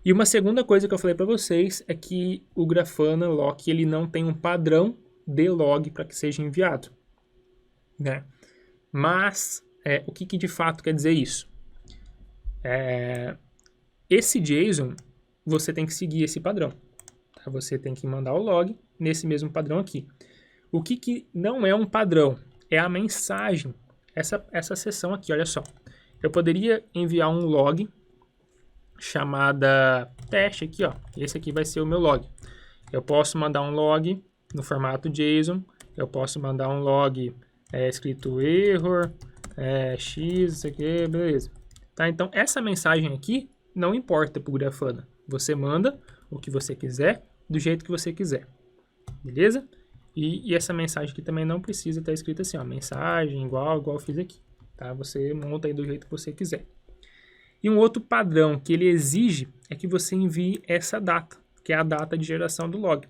A: E uma segunda coisa que eu falei para vocês é que o Grafana Lock ele não tem um padrão de log para que seja enviado, né? Mas o que de fato quer dizer isso? Esse JSON você tem que seguir esse padrão, tá? Você tem que mandar o log nesse mesmo padrão aqui. O que não é um padrão é a mensagem. Essa seção aqui, olha só. Eu poderia enviar um log chamada teste aqui, ó. Esse aqui vai ser o meu log. Eu posso mandar um log no formato JSON, eu posso mandar um log escrito error, x, isso aqui, beleza. Tá? Então, essa mensagem aqui não importa para o Grafana. Você manda o que você quiser, do jeito que você quiser. Beleza? E essa mensagem aqui também não precisa estar escrita assim, ó, mensagem igual eu fiz aqui. Tá? Você monta aí do jeito que você quiser. E um outro padrão que ele exige é que você envie essa data, que é a data de geração do log.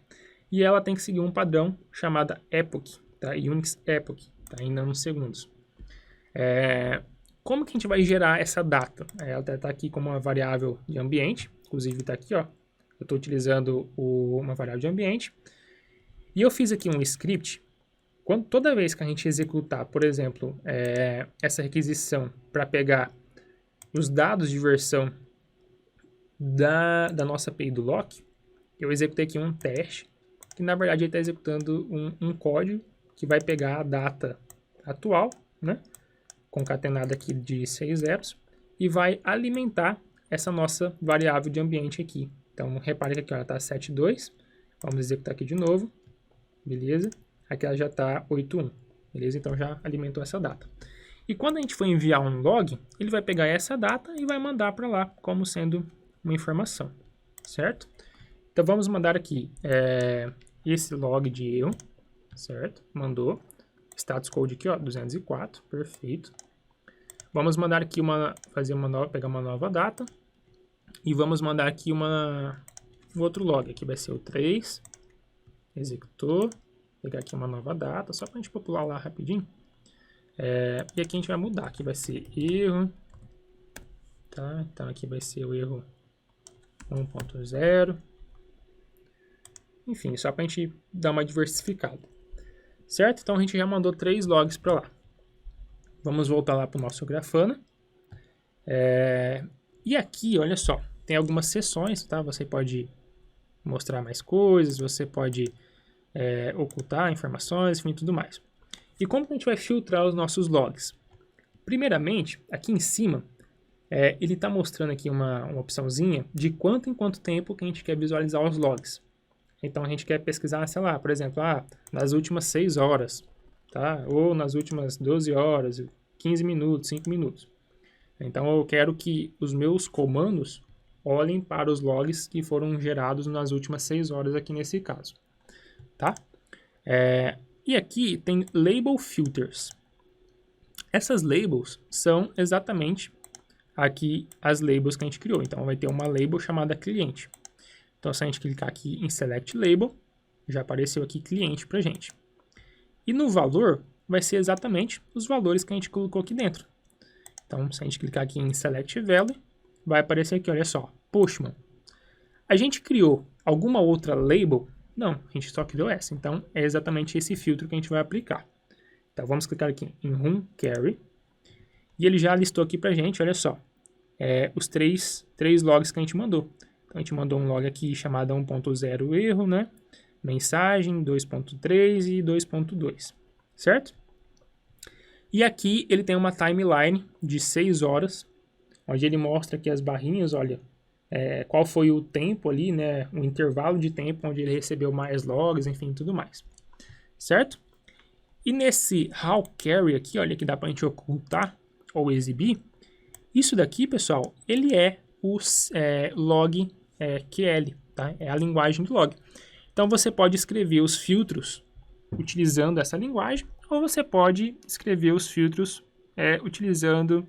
A: E ela tem que seguir um padrão chamado epoch, tá? Unix epoch, tá? Ainda nos segundos. Como que a gente vai gerar essa data? Ela está aqui como uma variável de ambiente, inclusive está aqui, ó. Eu estou utilizando uma variável de ambiente. E eu fiz aqui um script. Toda vez que a gente executar, por exemplo, essa requisição para pegar os dados de versão da nossa API do lock, eu executei aqui um teste, que na verdade ele está executando um código que vai pegar a data atual, né, concatenada aqui de 6 zeros, e vai alimentar essa nossa variável de ambiente aqui. Então, repare que aqui ela está 7.2, vamos executar aqui de novo, beleza? Aqui ela já está 8.1, beleza? Então, já alimentou essa data. E quando a gente for enviar um log, ele vai pegar essa data e vai mandar para lá como sendo uma informação, certo? Então, vamos mandar aqui esse log de erro, certo? Mandou. Status code aqui, ó, 204, perfeito. Vamos mandar aqui pegar uma nova data. E vamos mandar aqui um outro log. Aqui vai ser o 3. Executou. Pegar aqui uma nova data, só para a gente popular lá rapidinho. E aqui a gente vai mudar. Aqui vai ser erro. Tá? Então aqui vai ser o erro 1.0. Enfim, só para a gente dar uma diversificada. Certo? Então a gente já mandou 3 logs para lá. Vamos voltar lá para o nosso Grafana. E aqui, olha só, tem algumas seções, tá? Você pode mostrar mais coisas, você pode ocultar informações, enfim, tudo mais. E como que a gente vai filtrar os nossos logs? Primeiramente, aqui em cima, ele está mostrando aqui uma opçãozinha de quanto em quanto tempo que a gente quer visualizar os logs. Então, a gente quer pesquisar, sei lá, por exemplo, nas últimas 6 horas, tá? Ou nas últimas 12 horas, 15 minutos, 5 minutos. Então, eu quero que os meus comandos olhem para os logs que foram gerados nas últimas 6 horas aqui nesse caso, tá? E aqui tem Label Filters. Essas labels são exatamente aqui as labels que a gente criou. Então, vai ter uma label chamada cliente. Então, se a gente clicar aqui em Select Label, já apareceu aqui cliente pra gente. E no valor, vai ser exatamente os valores que a gente colocou aqui dentro. Então, se a gente clicar aqui em Select Value, vai aparecer aqui, olha só, Postman. A gente criou alguma outra label? Não, a gente só criou essa. Então, é exatamente esse filtro que a gente vai aplicar. Então, vamos clicar aqui em Run Query. E ele já listou aqui pra gente, olha só, os três logs que a gente mandou. Então, a gente mandou um log aqui chamado 1.0 erro, né? Mensagem 2.3 e 2.2, certo? E aqui ele tem uma timeline de 6 horas, onde ele mostra aqui as barrinhas, olha, qual foi o tempo ali, né? O intervalo de tempo onde ele recebeu mais logs, enfim, tudo mais, certo? E nesse How Query aqui, olha, que dá pra gente ocultar ou exibir, isso daqui, pessoal, ele é o log QL, tá? É a linguagem do log. Então, você pode escrever os filtros utilizando essa linguagem, ou você pode escrever os filtros utilizando,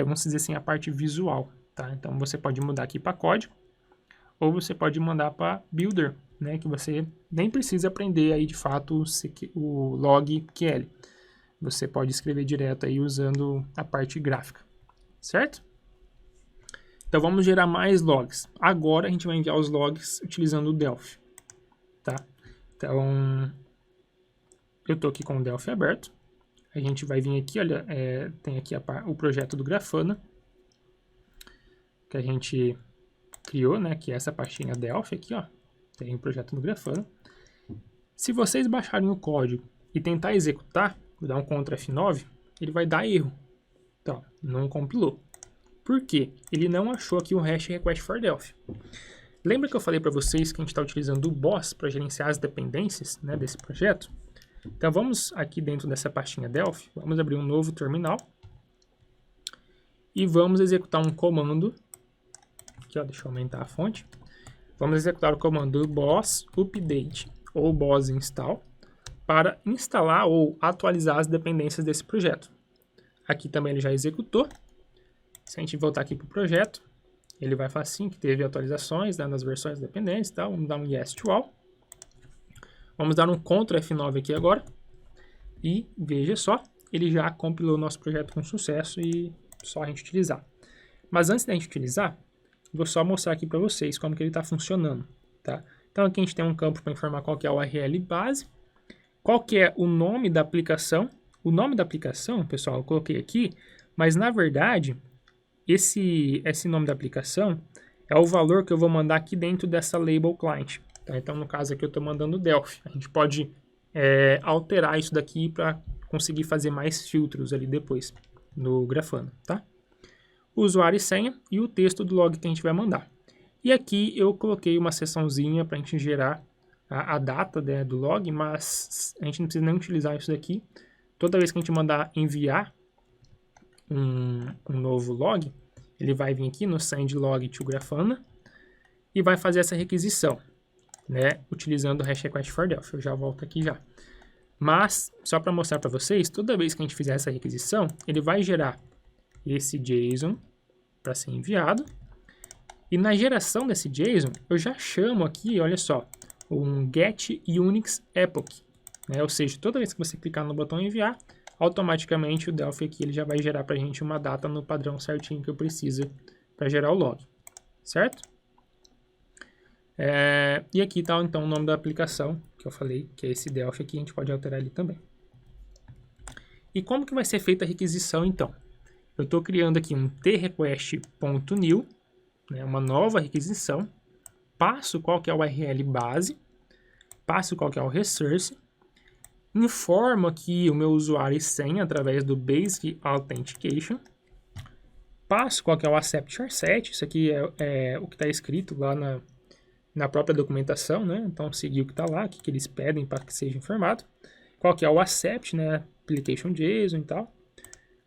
A: vamos dizer assim, a parte visual, tá? Então, você pode mudar aqui para código, ou você pode mandar para builder, né? Que você nem precisa aprender aí, de fato, o log QL. Você pode escrever direto aí usando a parte gráfica, certo? Então, vamos gerar mais logs. Agora, a gente vai enviar os logs utilizando o Delphi, tá? Então, eu estou aqui com o Delphi aberto. A gente vai vir aqui, olha, tem aqui o projeto do Grafana, que a gente criou, né? Que é essa pastinha Delphi aqui, ó. Tem um projeto no Grafana. Se vocês baixarem o código e tentar executar, vou dar um Ctrl F9, ele vai dar erro. Então, não compilou. Por quê? Ele não achou aqui o hash request for Delphi. Lembra que eu falei para vocês que a gente está utilizando o Boss para gerenciar as dependências, né, desse projeto? Então vamos aqui dentro dessa pastinha Delphi, vamos abrir um novo terminal e vamos executar um comando, aqui ó, deixa eu aumentar a fonte, vamos executar o comando boss update ou boss install para instalar ou atualizar as dependências desse projeto. Aqui também ele já executou. Se a gente voltar aqui para o projeto, ele vai falar assim que teve atualizações, né, nas versões dependentes, tá? Vamos dar um yes to all. Vamos dar um Ctrl F9 aqui agora. E veja só, ele já compilou o nosso projeto com sucesso e só a gente utilizar. Mas antes da gente utilizar, vou só mostrar aqui para vocês como que ele está funcionando, tá? Então aqui a gente tem um campo para informar qual que é a URL base, qual que é o nome da aplicação. O nome da aplicação, pessoal, eu coloquei aqui, mas na verdade, esse nome da aplicação é o valor que eu vou mandar aqui dentro dessa label client. Tá? Então, no caso aqui, eu estou mandando Delphi. A gente pode alterar isso daqui para conseguir fazer mais filtros ali depois no Grafana, tá? O usuário e senha e o texto do log que a gente vai mandar. E aqui eu coloquei uma seçãozinha para a gente gerar a data, né, do log, mas a gente não precisa nem utilizar isso daqui. Toda vez que a gente mandar enviar um novo log, ele vai vir aqui no send log to Grafana e vai fazer essa requisição, né, utilizando o hash request for Delphi. Eu já volto aqui já. Mas, só para mostrar para vocês, toda vez que a gente fizer essa requisição, ele vai gerar esse JSON para ser enviado. E na geração desse JSON, eu já chamo aqui, olha só, um get Unix epoch, né? Ou seja, toda vez que você clicar no botão enviar, automaticamente o Delphi aqui ele já vai gerar para a gente uma data no padrão certinho que eu preciso para gerar o log, certo? E aqui está então o nome da aplicação que eu falei, que é esse Delphi aqui, a gente pode alterar ele também. E como que vai ser feita a requisição então? Eu estou criando aqui um tRequest.new, né, uma nova requisição, passo qual que é o URL base, passo qual que é o resource, informo aqui o meu usuário e senha através do Basic Authentication, passo qual que é o accept set, isso aqui é o que está escrito lá na própria documentação, né? Então seguir o que está lá, o que eles pedem para que seja informado, qual que é o accept, né? Application JSON e tal.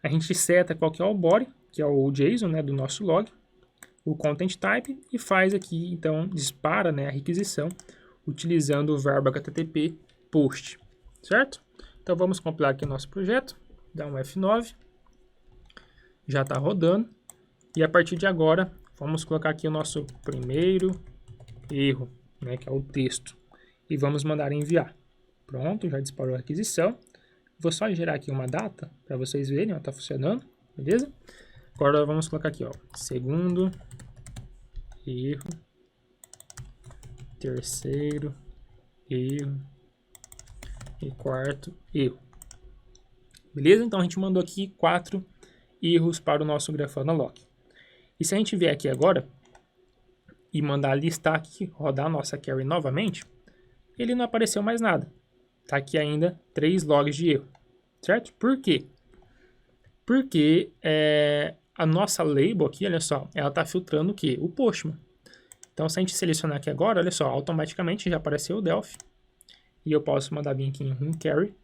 A: A gente seta qual que é o body, que é o JSON, né, do nosso log, o content type e faz aqui, então, dispara, né, a requisição utilizando o verbo http post, certo? Então vamos compilar aqui o nosso projeto, dá um F9, já está rodando e a partir de agora vamos colocar aqui o nosso primeiro erro, né, que é o texto, e vamos mandar enviar. Pronto, já disparou a requisição. Vou só gerar aqui uma data para vocês verem, ó, tá funcionando, beleza? Agora vamos colocar aqui, ó, segundo erro, terceiro erro e quarto erro. Beleza? Então a gente mandou aqui 4 erros para o nosso Grafana log. E se a gente vier aqui agora e mandar listar aqui, rodar a nossa query novamente, ele não apareceu mais nada. Tá aqui ainda 3 logs de erro, certo? Por quê? Porque a nossa label aqui, olha só, ela está filtrando o quê? O Postman. Então, se a gente selecionar aqui agora, olha só, automaticamente já apareceu o Delphi. E eu posso mandar vir aqui em run query.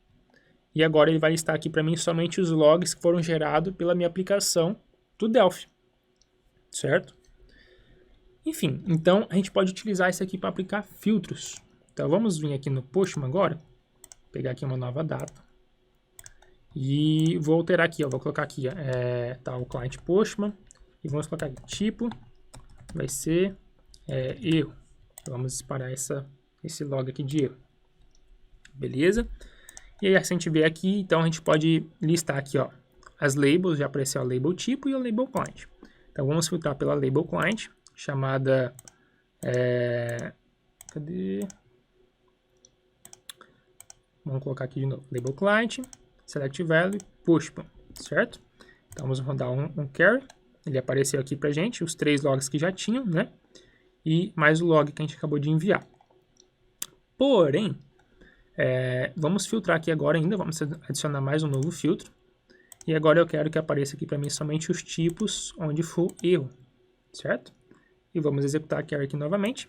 A: E agora ele vai listar aqui para mim somente os logs que foram gerados pela minha aplicação do Delphi, certo? Enfim, então a gente pode utilizar isso aqui para aplicar filtros. Então, vamos vir aqui no Postman agora. Pegar aqui uma nova data e vou alterar aqui, ó, vou colocar aqui tá, o client Postman e vamos colocar aqui, tipo vai ser erro, vamos disparar esse log aqui de erro, beleza? E aí se a gente ver aqui, então a gente pode listar aqui, ó, as labels, já apareceu a label tipo e o label client. Então vamos filtrar pela label client, chamada cadê? Vamos colocar aqui de novo, label client, select value, Postman, certo? Então vamos rodar um query, ele apareceu aqui pra gente, os 3 logs que já tinham, né? E mais o log que a gente acabou de enviar. Porém, vamos filtrar aqui agora ainda, vamos adicionar mais um novo filtro. E agora eu quero que apareça aqui para mim somente os tipos onde for erro, certo? e vamos executar aqui a ARC novamente.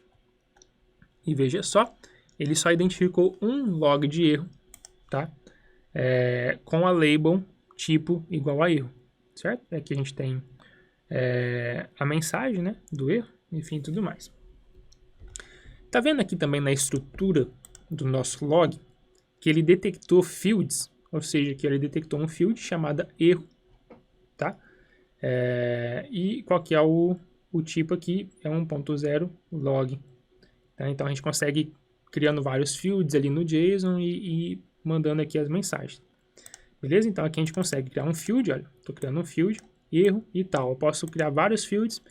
A: E veja só, ele só identificou um log de erro, tá? Com a label tipo igual a erro, certo? Aqui a gente tem a mensagem, né, do erro, enfim, tudo mais. Tá vendo aqui também na estrutura do nosso log que ele detectou fields, ou seja, que ele detectou um field chamado erro, tá? E qual que é o tipo aqui? É 1.0 log. Tá? Então a gente consegue criando vários fields ali no JSON e mandando aqui as mensagens. Beleza? Então aqui a gente consegue criar um field, olha, estou criando um field, erro e tal. Eu posso criar vários fields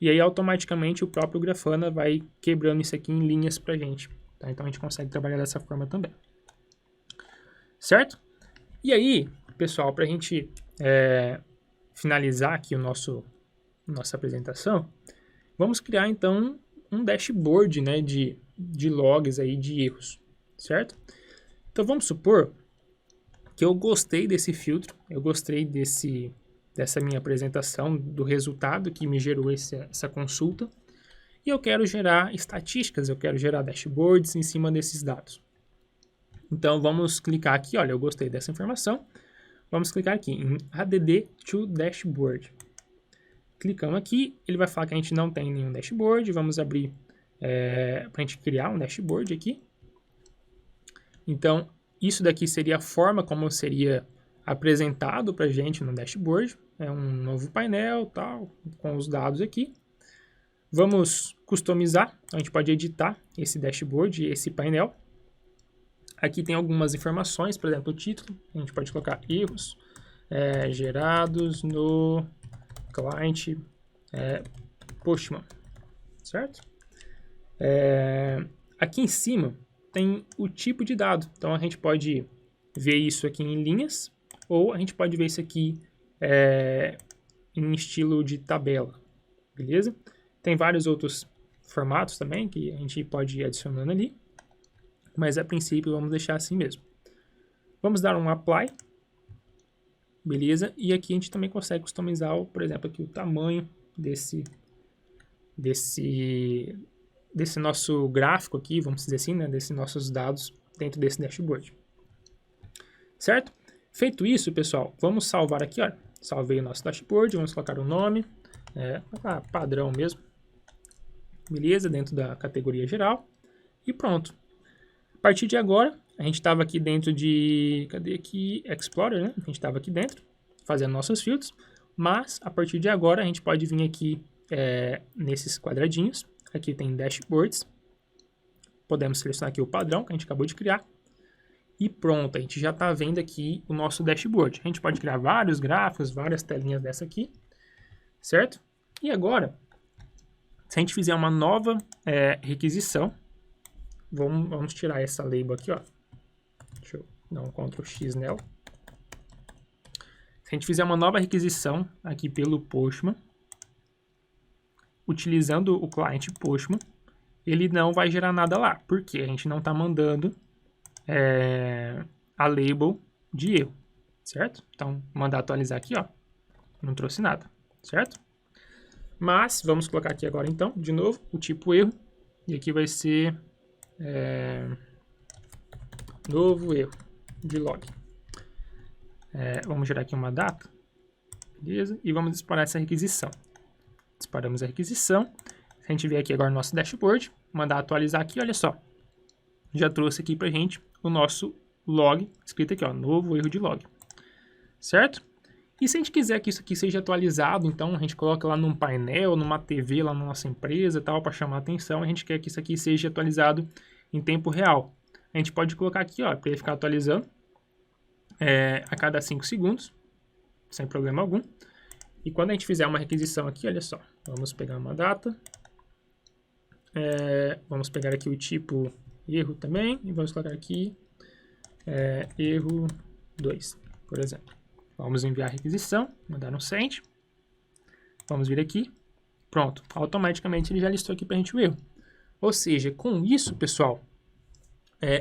A: e aí automaticamente o próprio Grafana vai quebrando isso aqui em linhas pra gente. Tá? Então a gente consegue trabalhar dessa forma também. Certo? E aí, pessoal, para a gente finalizar aqui nossa apresentação, vamos criar então um dashboard, né, de logs aí de erros, certo? Então vamos supor que eu gostei desse filtro, eu gostei dessa minha apresentação, do resultado que me gerou essa consulta, e eu quero gerar estatísticas, eu quero gerar dashboards em cima desses dados. Então vamos clicar aqui, olha, eu gostei dessa informação, vamos clicar aqui em Add to Dashboard. Clicamos aqui, ele vai falar que a gente não tem nenhum dashboard, vamos abrir para a gente criar um dashboard aqui. Então, isso daqui seria a forma como seria apresentado para a gente no dashboard. É um novo painel, tal, com os dados aqui. Vamos customizar, a gente pode editar esse dashboard e esse painel. Aqui tem algumas informações, por exemplo, o título, a gente pode colocar erros gerados no client Postman, certo? Aqui em cima tem o tipo de dado, então a gente pode ver isso aqui em linhas, ou a gente pode ver isso aqui em estilo de tabela, beleza? Tem vários outros formatos também que a gente pode ir adicionando ali, mas a princípio vamos deixar assim mesmo. Vamos dar um apply, beleza? E aqui a gente também consegue customizar, por exemplo, aqui o tamanho desse nosso gráfico aqui, vamos dizer assim, né? Desses nossos dados dentro desse dashboard. Certo? Feito isso, pessoal, vamos salvar aqui, olha. Salvei o nosso dashboard, vamos colocar o nome, padrão mesmo. Beleza? Dentro da categoria geral. E pronto. A partir de agora, a gente estava aqui dentro de... Cadê aqui? Explorer, né? A gente estava aqui dentro, fazendo nossos filtros. Mas, a partir de agora, a gente pode vir aqui nesses quadradinhos. Aqui tem dashboards. Podemos selecionar aqui o padrão que a gente acabou de criar. E pronto, a gente já está vendo aqui o nosso dashboard. A gente pode criar vários gráficos, várias telinhas dessa aqui. Certo? E agora, se a gente fizer uma nova requisição, vamos tirar essa label aqui, ó. Deixa eu dar um Ctrl X nela. Se a gente fizer uma nova requisição aqui pelo Postman, utilizando o client Postman, ele não vai gerar nada lá, porque a gente não está mandando a label de erro, certo? Então, mandar atualizar aqui, ó, não trouxe nada, certo? Mas, vamos colocar aqui agora, então, de novo, o tipo erro, e aqui vai ser novo erro de log. Vamos gerar aqui uma data, beleza? E vamos disparar essa requisição. Disparamos a requisição. Se a gente vier aqui agora no nosso dashboard, mandar atualizar aqui, olha só. Já trouxe aqui pra gente o nosso log, escrito aqui, ó, novo erro de log. Certo? E se a gente quiser que isso aqui seja atualizado, então a gente coloca lá num painel, numa TV lá na nossa empresa e tal, para chamar a atenção, a gente quer que isso aqui seja atualizado em tempo real. A gente pode colocar aqui, ó, para ele ficar atualizando a cada 5 segundos, sem problema algum. E quando a gente fizer uma requisição aqui, olha só, vamos pegar uma data, vamos pegar aqui o tipo erro também, e vamos colocar aqui erro 2, por exemplo. Vamos enviar a requisição, mandar um send, vamos vir aqui, pronto, automaticamente ele já listou aqui para a gente o erro. Ou seja, com isso, pessoal,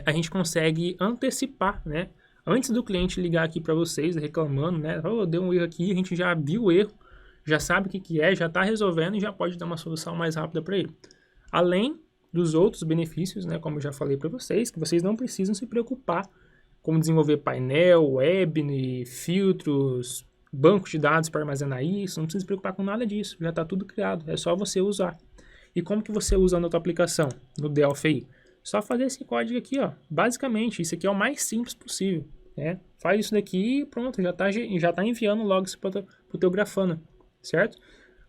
A: a gente consegue antecipar, né? Antes do cliente ligar aqui para vocês reclamando, né? Oh, deu um erro aqui, a gente já viu o erro, já sabe o que é, já está resolvendo e já pode dar uma solução mais rápida para ele. Além dos outros benefícios, né, como eu já falei para vocês, que vocês não precisam se preocupar com desenvolver painel, web, filtros, banco de dados para armazenar isso, não precisa se preocupar com nada disso, já está tudo criado, é só você usar. E como que você usa na tua aplicação, no Delphi? Só fazer esse código aqui, ó. Basicamente, isso aqui é o mais simples possível, né? Faz isso daqui e pronto, já tá enviando logo para o teu Grafana, certo?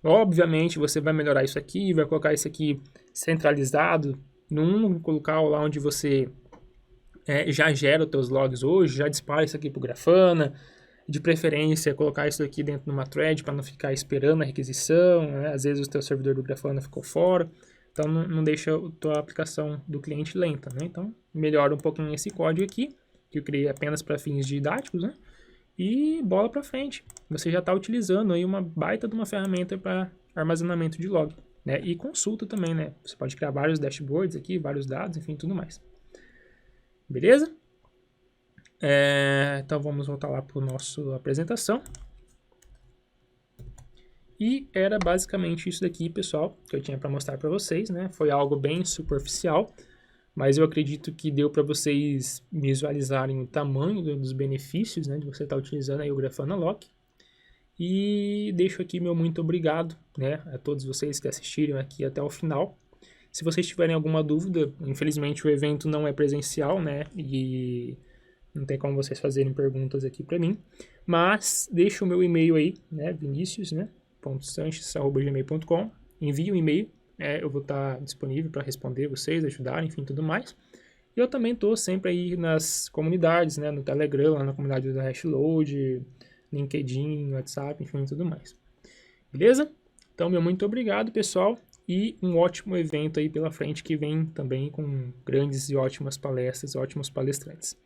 A: Obviamente, você vai melhorar isso aqui, vai colocar isso aqui centralizado num local lá onde você já gera os teus logs hoje, já dispara isso aqui para o Grafana, de preferência colocar isso aqui dentro de uma thread para não ficar esperando a requisição, né? Às vezes o teu servidor do Grafana ficou fora, então não deixa a tua aplicação do cliente lenta, né? Então melhora um pouquinho esse código aqui, que eu criei apenas para fins didáticos, né? E bola para frente, você já está utilizando aí uma baita de uma ferramenta para armazenamento de log, né? E consulta também, né? Você pode criar vários dashboards aqui, vários dados, enfim, tudo mais. Beleza? Então vamos voltar lá para a nossa apresentação. E era basicamente isso daqui, pessoal, que eu tinha para mostrar para vocês, né? Foi algo bem superficial, mas eu acredito que deu para vocês visualizarem o tamanho dos benefícios, né, de você estar utilizando aí o Grafana Lock. E deixo aqui meu muito obrigado, né, a todos vocês que assistiram aqui até o final. Se vocês tiverem alguma dúvida, infelizmente o evento não é presencial, né, e não tem como vocês fazerem perguntas aqui para mim, mas deixa o meu e-mail aí, né, Vinicius, né, .sanches@gmail.com, envie um e-mail, eu vou estar disponível para responder vocês, ajudar, enfim, tudo mais. E eu também estou sempre aí nas comunidades, né, no Telegram, lá na comunidade da Hashload, LinkedIn, WhatsApp, enfim, tudo mais. Beleza? Então, meu muito obrigado, pessoal, e um ótimo evento aí pela frente que vem também com grandes e ótimas palestras, ótimos palestrantes.